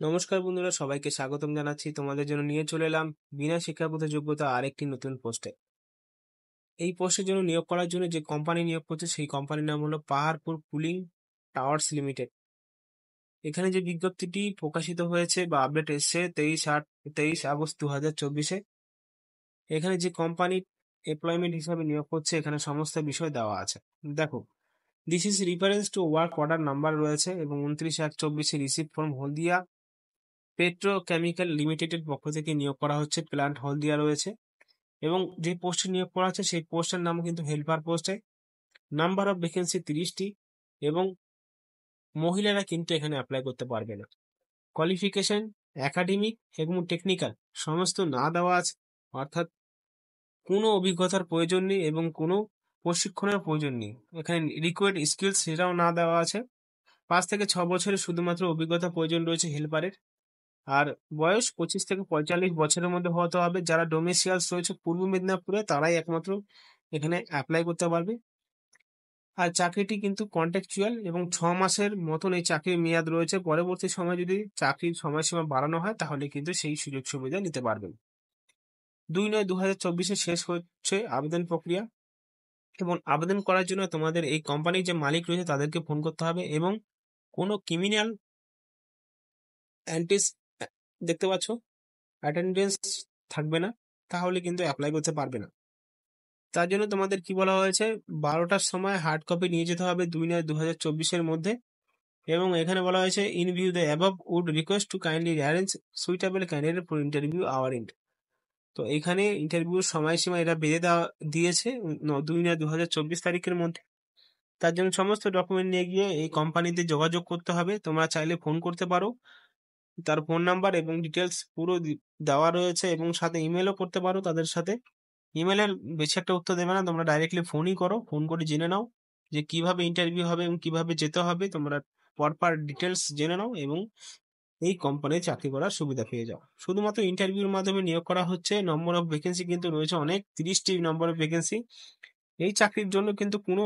নমস্কার বন্ধুরা, সবাইকে স্বাগতম জানাচ্ছি। তোমাদের জন্য নিয়ে চলে এলাম বিনা শিক্ষাগত যোগ্যতা আরেকটি নতুন পোস্টে। এই পোস্টের জন্য নিয়োগ করার জন্য যে কোম্পানি নিয়োগ করছে সেই কোম্পানির নাম হলো পাহাড়পুর কুলিং টাওয়ার্স লিমিটেড। এখানে যে বিজ্ঞপ্তিটি প্রকাশিত হয়েছে বা আপডেট এসছে 23 আগস্ট 2024-এ। এখানে যে কোম্পানি এমপ্লয়মেন্ট হিসাবে নিয়োগ করছে এখানে সমস্ত বিষয় দেওয়া আছে। দেখো, this is reference to work order number রয়েছে এবং 29/1/24 রিসিভ ফ্রম হলদিয়া পেট্রোকেমিক্যাল লিমিটেডের পক্ষ থেকে নিয়োগ করা হচ্ছে। প্ল্যান্ট হলদিয়া রয়েছে এবং যে পোস্টে নিয়োগ করা হচ্ছে সেই পোস্টের নাম কিন্তু হেল্পার পোস্টে। নাম্বার অফ ভ্যাকেন্সি 30টি এবং মহিলারা কিন্তু এখানে অ্যাপ্লাই করতে পারবে না। কোয়ালিফিকেশন একাডেমিক এবং টেকনিক্যাল সমস্ত না দেওয়া আছে, অর্থাৎ কোনো অভিজ্ঞতার প্রয়োজন নেই এবং কোনো প্রশিক্ষণের প্রয়োজন নেই। এখানে রিকোয়ার্ড স্কিলস সেটাও না দেওয়া আছে। 5 থেকে 6 বছরের শুধুমাত্র অভিজ্ঞতা প্রয়োজন রয়েছে হেল্পারের। আর বয়স 25 থেকে 45 বছরের মধ্যে হতে হবে। যারা ডোমেসিয়ালস রয়েছে পূর্ব মেদিনীপুরে তারাই একমাত্র এখানে অ্যাপ্লাই করতে পারবে। আর চাকরিটি কিন্তু কন্ট্রাকচুয়াল এবং 6 মাসের মতন এই চাকরির মেয়াদ রয়েছে। পরবর্তী সময় যদি চাকরির সময়সীমা বাড়ানো হয় তাহলে কিন্তু সেই সুযোগ সুবিধা নিতে পারবেন। 2/9/2024 শেষ হচ্ছে আবেদন প্রক্রিয়া এবং আবেদন করার জন্য তোমাদের এই কোম্পানির যে মালিক রয়েছে তাদেরকে ফোন করতে হবে এবং কোনো ক্রিমিনাল অ্যান্টিস দেখতে পাচ্ছ অ্যাটেন্ডেন্স থাকবে না, তাহলে কিন্তু অ্যাপ্লাই করতে পারবে না। তার জন্য তোমাদের কি বলা হয়েছে, 12টার সময় হার্ড কপি নিয়ে যেতে হবে 2/9/2024-এর মধ্যে। এবং এখানে বলা হয়েছে in view the above would request to kindly arrange suitable candidate for interview our end. তো এখানে ইন্টারভিউর সময়সীমা এরা বেঁধে দিয়েছে 2/9/2024 মধ্যে। তার জন্য সমস্ত ডকুমেন্ট নিয়ে গিয়ে এই কোম্পানিতে যোগাযোগ করতে হবে। তোমরা চাইলে ফোন করতে পারো, তার ফোন নাম্বার এবং ডিটেলস পুরো দেওয়া রয়েছে এবং সাথে ইমেলও করতে পারো তাদের সাথে। ইমেলের বেশি একটা উত্তর দেবে না, তোমরা ডাইরেক্টলি ফোনই করো, ফোন করে জেনে নাও যে কিভাবে ইন্টারভিউ হবে এবং কিভাবে যেতে হবে। তোমরা পরপর ডিটেলস জেনে নাও এবং এই কোম্পানিতে চাকরি করার সুবিধা পেয়ে যাও। শুধুমাত্র ইন্টারভিউর মাধ্যমে নিয়োগ করা হচ্ছে। নম্বর অফ ভ্যাকেন্সি কিন্তু রয়েছে অনেক, 30টি নম্বর অফ ভ্যাকেন্সি। এই চাকরির জন্য কিন্তু কোনো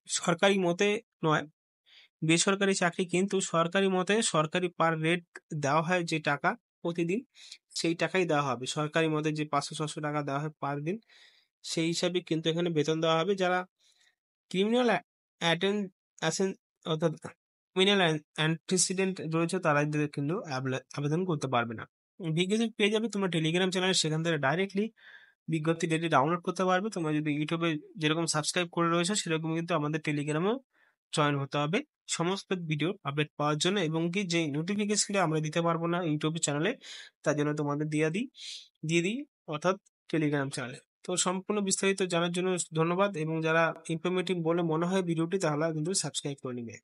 সরকারি মতে নয়, বেসরকারি চাকরি, কিন্তু সরকারি মতে সরকারি পার রেট দেওয়া হয় যে টাকা প্রতিদিন, সেই টাকাই দেওয়া হবে। সরকারি মতে যে 500-600 টাকা দেওয়া হয় পার দিন, সেই হিসাবে কিন্তু এখানে বেতন দেওয়া হবে। যারা ক্রিমিনাল অর্থাৎ ক্রিমিনাল অ্যান্টিসিডেন্ট রয়েছে তারা কিন্তু আবেদন করতে পারবে না। বিজ্ঞপ্তি পেয়ে যাবে তোমার টেলিগ্রাম চ্যানেলে, সেখান থেকে ডাইরেক্টলি বিজ্ঞপ্তি ডেটে ডাউনলোড করতে পারবে। তোমরা যদি ইউটিউবে যেরকম সাবস্ক্রাইব করে রয়েছে সেরকম কিন্তু আমাদের টেলিগ্রামেও জয়েন হতে হবে সমস্ত ভিডিও আপডেট পাওয়ার জন্য। এবং কি যে নোটিফিকেশনটা আমরা দিতে পারবো না ইউটিউব চ্যানেলে, তার জন্য তোমাদের দিয়ে দিই অর্থাৎ টেলিগ্রাম চ্যানেলে। তো সম্পূর্ণ বিস্তারিত জানার জন্য ধন্যবাদ, এবং যারা ইনফরমেটিভ বলে মনে হয় ভিডিওটি তাহলে কিন্তু সাবস্ক্রাইব করে নিবে।